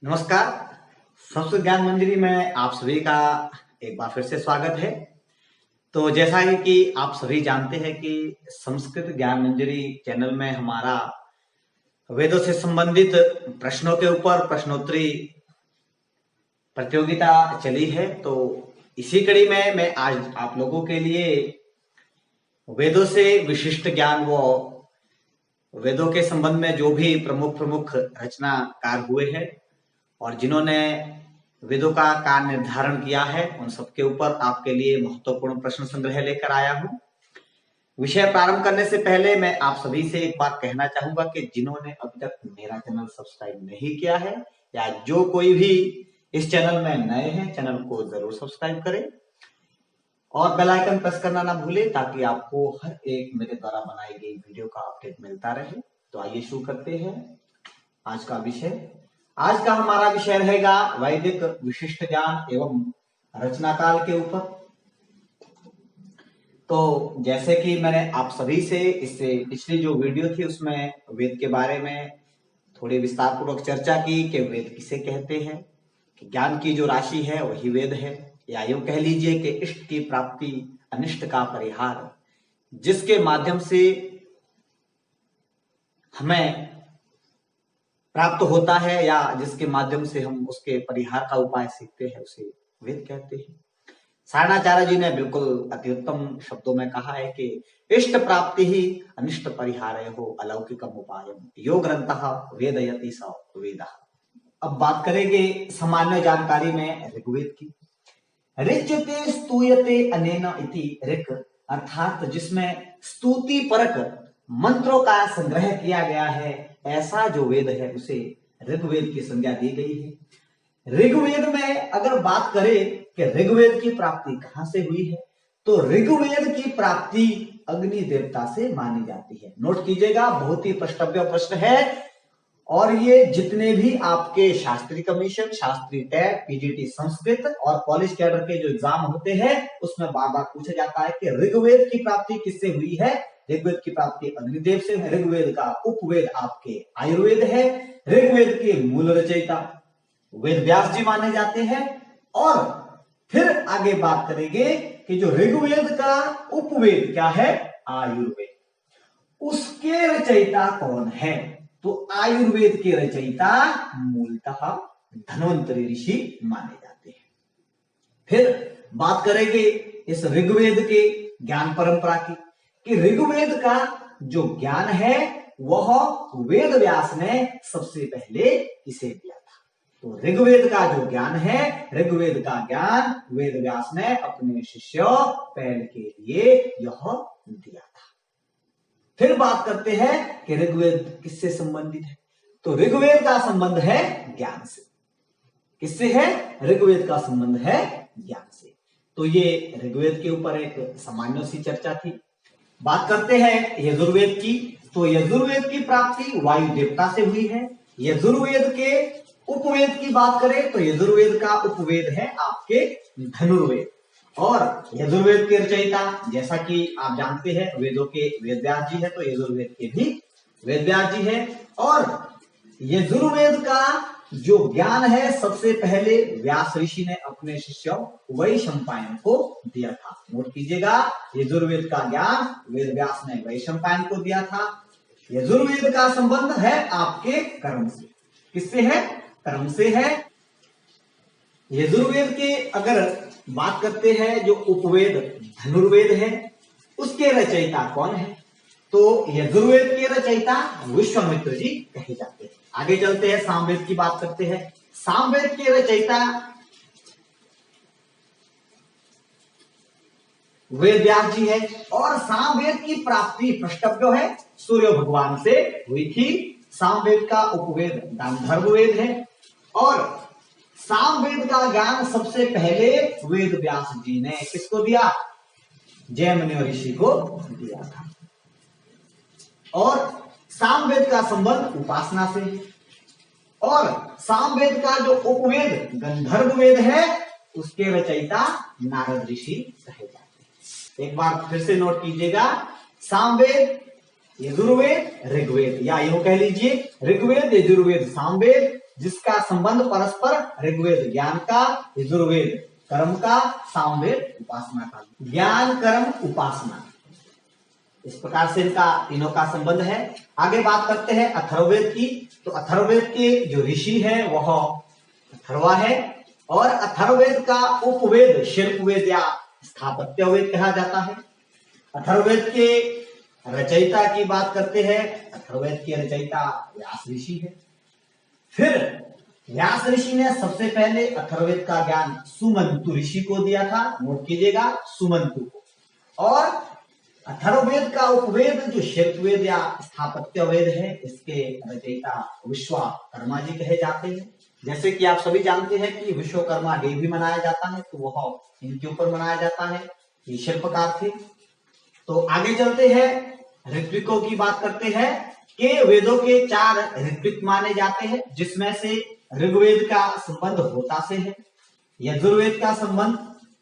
नमस्कार। संस्कृत ज्ञान मंजरी में आप सभी का एक बार फिर से स्वागत है। तो जैसा कि आप सभी जानते हैं कि संस्कृत ज्ञान मंजरी चैनल में हमारा वेदों से संबंधित प्रश्नों के ऊपर प्रश्नोत्तरी प्रतियोगिता चली है। तो इसी कड़ी में मैं आज आप लोगों के लिए वेदों से विशिष्ट ज्ञान व वेदों के संबंध में जो भी प्रमुख रचनाकार हुए हैं और जिन्होंने वेदों का निर्धारण किया है, उन सबके ऊपर आपके लिए महत्वपूर्ण प्रश्न संग्रह लेकर आया हूं। विषय प्रारंभ करने से पहले मैं आप सभी से एक बात कहना चाहूंगा कि जिन्होंने अभी तक मेरा चैनल सब्सक्राइब नहीं किया है या जो कोई भी इस चैनल में नए हैं, चैनल को जरूर सब्सक्राइब करें और बेल आइकन प्रेस करना ना भूलें ताकि आपको हर एक मेरे द्वारा बनाई गई वीडियो का अपडेट मिलता रहे। तो आइए शुरू करते हैं आज का विषय। आज का हमारा विषय रहेगा वैदिक विशिष्ट ज्ञान एवं रचनाकाल के ऊपर। तो जैसे कि मैंने आप सभी से इससे पिछली जो वीडियो थी उसमें वेद के बारे में थोड़ी विस्तार पूर्वक चर्चा की कि वेद किसे कहते हैं, कि ज्ञान की जो राशि है वही वेद है, या यूं कह लीजिए कि इष्ट की प्राप्ति अनिष्ट का परिहार, जिसके माध्यम से हमें प्राप्त होता है या जिसके माध्यम से हम उसके परिहार का उपाय सीखते हैं, उसे वेद कहते हैं। सारणाचार्य जी ने बिल्कुल अति उत्तम शब्दों में कहा है कि इष्ट प्राप्ति ही अनिष्ट परिहार हो अलौकिकम उपायम यो ग्रंथः वेदयति स वेदः। अब बात करेंगे सामान्य जानकारी में ऋग्वेद की। ऋच्यते स्तूयते अनेन इति ऋक्, अर्थात जिसमें स्तुति परक मंत्रों का संग्रह किया गया है, ऐसा जो वेद है उसे ऋग्वेद की संज्ञा दी गई है। ऋग्वेद में अगर बात करें कि ऋग्वेद की प्राप्ति कहां से हुई है, तो ऋग्वेद की प्राप्ति अग्नि देवता से मानी जाती है। नोट कीजिएगा, बहुत ही प्रश्नव्य प्रश्न है और ये जितने भी आपके Shastri commission, Shastri tag, PGT Sanskrit और कॉलेज कैडर के जो एग्जाम होते हैं उसमें बार बार पूछा जाता है कि ऋग्वेद की प्राप्ति किससे हुई है। ऋग्वेद की प्राप्ति अग्निदेव से है। ऋग्वेद का उपवेद आपके आयुर्वेद है। ऋग्वेद के मूल रचयिता वेद व्यास जी माने जाते हैं। और फिर आगे बात करेंगे कि जो ऋग्वेद का उपवेद क्या है, आयुर्वेद, उसके रचयिता कौन है, तो आयुर्वेद के रचयिता मूलतः धन्वंतरी ऋषि माने जाते हैं। फिर बात करेंगे इस ऋग्वेद के ज्ञान परंपरा की, कि ऋग्वेद का जो ज्ञान है वह वेद व्यास ने सबसे पहले इसे दिया था। तो ऋग्वेद का जो ज्ञान है, ऋग्वेद का ज्ञान वेद व्यास ने अपने शिष्य पैल के लिए यह दिया था। फिर बात करते हैं कि ऋग्वेद किससे संबंधित है, तो ऋग्वेद का संबंध है ज्ञान से। किससे है? ऋग्वेद का संबंध है ज्ञान से। तो ये ऋग्वेद के ऊपर एक सामान्य सी चर्चा थी। बात करते हैं यजुर्वेद की। तो यजुर्वेद की प्राप्ति वायु देवता से हुई है। यजुर्वेद के उपवेद की बात करें तो यजुर्वेद का उपवेद है आपके धनुर्वेद। और यजुर्वेद के रचयिता जैसा कि आप जानते हैं वेदों के वेदव्यास जी है, तो यजुर्वेद के भी वेदव्यास जी है। और यजुर्वेद का जो ज्ञान है सबसे पहले व्यास ऋषि ने अपने शिष्य वैशंपायन को दिया था। नोट कीजिएगा, यजुर्वेद का ज्ञान वेद व्यास ने वैशंपायन को दिया था। यजुर्वेद का संबंध है आपके कर्म से। किससे है? कर्म से है। यजुर्वेद के अगर बात करते हैं जो उपवेद धनुर्वेद है, उसके रचयिता कौन है, तो यजुर्वेद के रचयिता विश्वामित्र जी कहे जाते हैं। आगे चलते हैं, सामवेद की बात करते हैं। सामवेद के रचयिता वेद व्यास जी है। और सामवेद की प्राप्ति प्रष्टव्य है सूर्य भगवान से हुई थी। सामवेद का उपवेद गांधर्व वेद है और सामवेद का ज्ञान सबसे पहले वेद व्यास जी ने किसको दिया? जैमिनी ऋषि को दिया था। और सामवेद का संबंध उपासना से है। और सामवेद का जो उपवेद गंधर्व वेद है उसके रचयिता नारद ऋषि कहे जाते हैं। एक बार फिर से नोट कीजिएगा, सामवेद, यजुर्वेद, ऋग्वेद, या यूं कह लीजिए ऋग्वेद, यजुर्वेद, सामवेद, जिसका संबंध परस्पर ऋग्वेद ज्ञान का, यजुर्वेद कर्म का, सामवेद उपासना का। ज्ञान कर्म उपासना, इस प्रकार से इनका तीनों का संबंध है। आगे बात करते हैं अथर्ववेद की। तो अथर्ववेद के जो ऋषि है वह अथर्वा है, और अथर्ववेद का उपवेद शिल्पवेद या स्थापत्य वेद कहा जाता है। अथर्ववेद के रचयिता की बात करते हैं, अथर्ववेद के रचयिता व्यास ऋषि है। फिर व्यास ऋषि ने सबसे पहले अथर्ववेद का ज्ञान सुमंतु ऋषि को दिया था, नोट कीजिएगा सुमंतु को। और अथर्ववेद का उपवेद जो शिल्पवेद या स्थापत्य वेद है, इसके रचयिता विश्वकर्मा जी कहे जाते हैं। जैसे कि आप सभी जानते हैं कि विश्वकर्मा डे भी मनाया जाता है, तो वह इनके ऊपर मनाया जाता है, ये शिल्पकार थे। तो आगे चलते हैं, ऋत्विकों की बात करते हैं कि वेदों के 4 ऋत्विक माने जाते हैं, जिसमें से ऋग्वेद का संबंध होता से है, यजुर्वेद का संबंध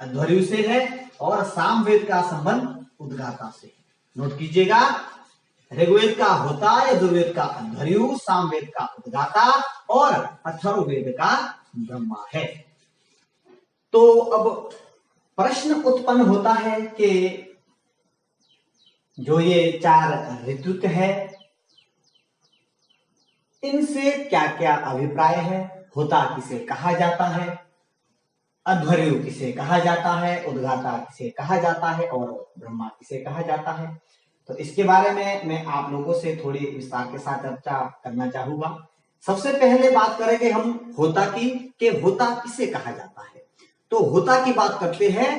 अध्वर्यु से है, और सामवेद का संबंध उद्गाता से। नोट कीजिएगा, ऋग्वेद का होता, यजुर्वेद का अध्वर्यु, सामवेद का उद्गाता और अथर्ववेद का ब्रह्मा है। तो अब प्रश्न उत्पन्न होता है कि जो ये 4 ऋत्विक है, इनसे क्या क्या अभिप्राय है, होता किसे कहा जाता है, अध्वर्यु किसे कहा जाता है, उद्गाता किसे कहा जाता है और ब्रह्मा किसे कहा जाता है। तो इसके बारे में मैं आप लोगों से थोड़ी विस्तार के साथ चर्चा करना चाहूंगा। सबसे पहले बात करेंगे हम होता की, कि होता किसे कहा जाता है। तो होता की बात करते हैं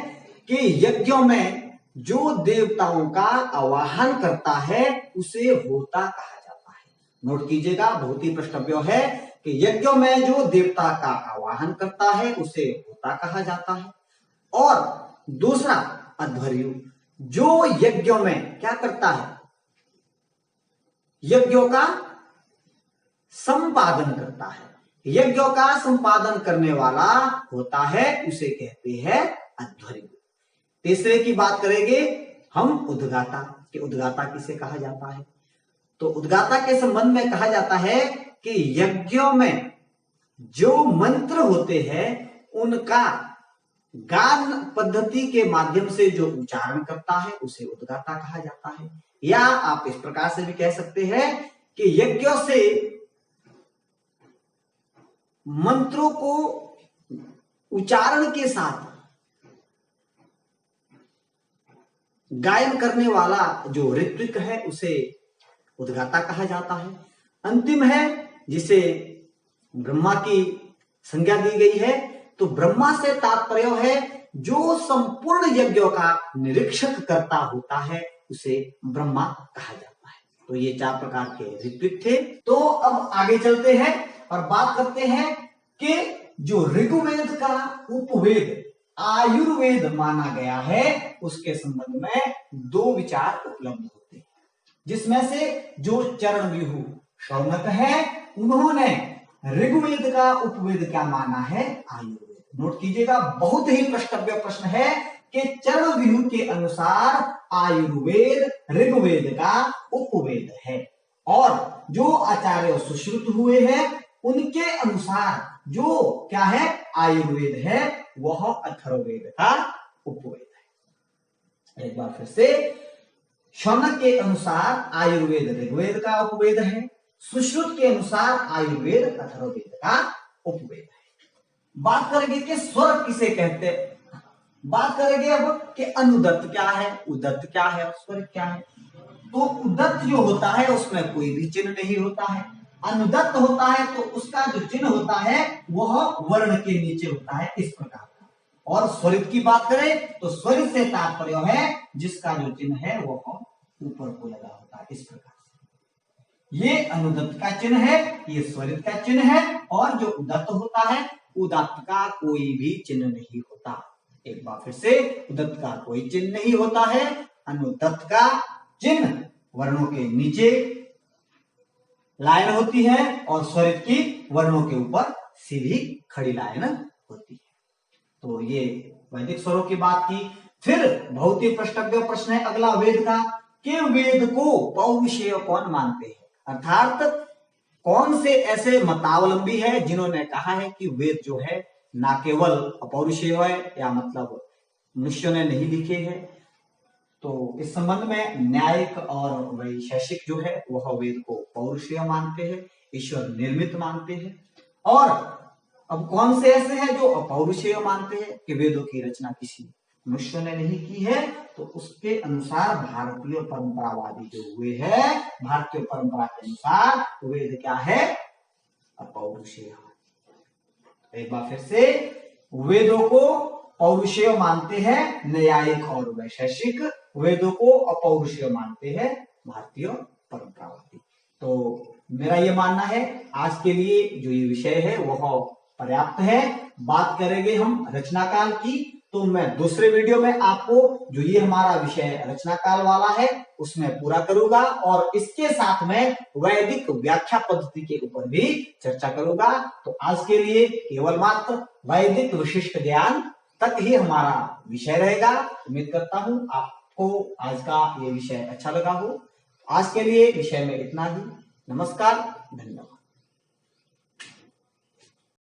कि यज्ञों में जो देवताओं का आवाहन करता है उसे होता कहा जाता है। नोट कीजिएगा, बहुत ही प्रश्नव्य है कि यज्ञों में जो देवता का आवाहन करता है उसे होता कहा जाता है। और दूसरा अध्वर्यु, जो यज्ञों में क्या करता है, यज्ञों का संपादन करता है, यज्ञों का संपादन करने वाला होता है, उसे कहते हैं अध्वर्यु। तीसरे की बात करेंगे हम उद्गाता, कि उद्गाता किसे कहा जाता है। तो उद्गाता के संबंध में कहा जाता है कि यज्ञों में जो मंत्र होते हैं उनका गान पद्धति के माध्यम से जो उच्चारण करता है उसे उद्गाता कहा जाता है। या आप इस प्रकार से भी कह सकते हैं कि यज्ञों से मंत्रों को उच्चारण के साथ गायन करने वाला जो ऋत्विक है उसे उद्गाता कहा जाता है। अंतिम है जिसे ब्रह्मा की संज्ञा दी गई है। तो ब्रह्मा से तात्पर्य है जो संपूर्ण यज्ञों का निरीक्षक करता होता है उसे ब्रह्मा कहा जाता है। तो ये 4 प्रकार के ऋत्विक थे। तो अब आगे चलते हैं और बात करते हैं कि जो ऋग्वेद का उपवेद आयुर्वेद माना गया है उसके संबंध में 2 विचार उपलब्ध होते हैं, जिसमें से जो चरणव्यूह शौनक है उन्होंने ऋग्वेद का उपवेद क्या माना है, आयुर्वेद। नोट कीजिएगा, बहुत ही प्रश्नव्य प्रश्न है कि चरणव्यूह के अनुसार आयुर्वेद ऋग्वेद का उपवेद है, और जो आचार्य सुश्रुत हुए हैं उनके अनुसार जो क्या है आयुर्वेद है वह अथर्ववेद का उपवेद है। एक बार फिर से, शौनक के अनुसार आयुर्वेद ऋग्वेद का उपवेद है, सुश्रुत के अनुसार आयुर्वेद अथर्ववेद का उपवेद है। बात करेंगे कि स्वर किसे कहते हैं, बात करेंगे अब कि अनुदत्त क्या है, उदत्त क्या है और स्वर क्या है। तो उदत्त जो होता है उसमें कोई भी चिन्ह नहीं होता है, अनुदत्त होता है तो उसका जो चिन्ह होता है वह वर्ण के नीचे होता है, इस प्रकार का। और स्वरित की बात करें तो स्वरित से तात्पर्य है जिसका जो चिन्ह है वह ऊपर को लगा होता है, इस प्रकार से। ये अनुदत्त का चिन्ह है, ये स्वरित का चिन्ह है, और जो उदत्त होता है उदत्त का कोई भी चिन्ह नहीं होता। एक बार फिर से, उदत्त का कोई चिन्ह नहीं होता है, अनुदत्त का चिन्ह वर्णों के नीचे लाइन होती है और स्वरित की वर्णों के ऊपर सीधी खड़ी लाइन होती है। तो ये वैदिक स्वरों की बात की। फिर बहुत ही प्रश्नव्य प्रश्न है अगला वेद का, कि वेद को पौरुषेय कौन मानते हैं, अर्थात कौन से ऐसे मतावलंबी है जिन्होंने कहा है कि वेद जो है ना केवल अपौरुषेय है, या मतलब मनुष्यों ने नहीं लिखे हैं। तो इस संबंध में न्यायिक और वैशेषिक जो है वह वेद को पौरुषेय मानते हैं, ईश्वर निर्मित मानते हैं। और अब कौन से ऐसे हैं जो अपौरुषेय मानते हैं कि वेदों की रचना किसी मनुष्य ने नहीं की है, तो उसके अनुसार भारतीय परंपरावादी जो हुए हैं, भारतीय परंपरा के अनुसार वेद क्या है, अपौरुषेय। एक बार फिर से, वेदों को पौरुषेय मानते हैं न्यायिक और वैशेषिक, वेदों को अपौरुषेय मानते हैं भारतीय परंपरावादी। तो मेरा ये मानना है आज के लिए जो ये विषय है वह पर्याप्त है। बात करेंगे हम रचना काल की, तो मैं दूसरे वीडियो में आपको जो ये हमारा विषय रचना काल वाला है उसमें पूरा करूंगा, और इसके साथ में वैदिक व्याख्या पद्धति के ऊपर भी चर्चा करूंगा। तो आज के लिए केवल मात्र वैदिक विशिष्ट ज्ञान तक ही हमारा विषय रहेगा। उम्मीद करता हूं आपको आज का ये विषय अच्छा लगा हो। आज के लिए विषय में इतना ही। नमस्कार, धन्यवाद।